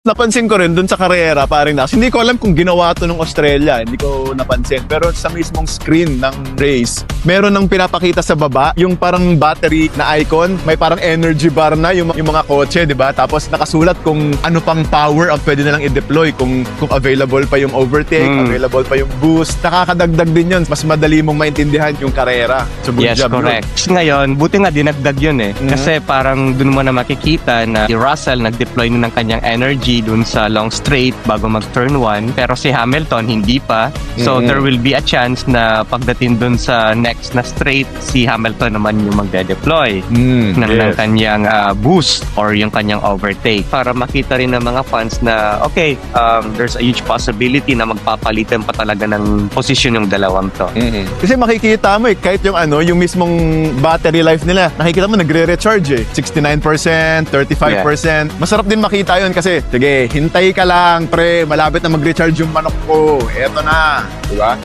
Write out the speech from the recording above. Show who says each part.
Speaker 1: Napansin ko rin dun sa karera, paring Nax. Hindi ko alam kung ginawa to ng Australia. Hindi ko napansin. Pero sa mismong screen ng race, meron nang pinapakita sa baba, yung parang battery na icon. May parang energy bar na yung mga kotse, di ba? Tapos nakasulat kung ano pang power ang pwede nilang i-deploy. Kung available pa yung overtake, available pa yung boost. Nakakadagdag din yun. Mas madali mong maintindihan yung karera. So, good
Speaker 2: Yes,
Speaker 1: job
Speaker 2: correct.
Speaker 1: yun.
Speaker 2: Ngayon, buti nga dinagdag yun eh. Kasi parang dun mo na makikita na si Russell nag-deploy na ng kanyang energy dun sa long straight bago mag-turn 1. Pero si Hamilton, hindi pa. So, there will be a chance na pagdating dun sa next na straight, si Hamilton naman yung magde-deploy ng kanyang boost or yung kanyang overtake. Para makita rin ng mga fans na, okay, there's a huge possibility na magpapalitan pa talaga ng position yung dalawang to.
Speaker 1: Kasi makikita mo kahit yung yung mismong battery life nila, nakikita mo nagre-recharge 69%, 35%. Masarap din makita yun kasi, sige, hintay ka lang, pre, malapit na mag-recharge yung manok ko. Eto na, di ba?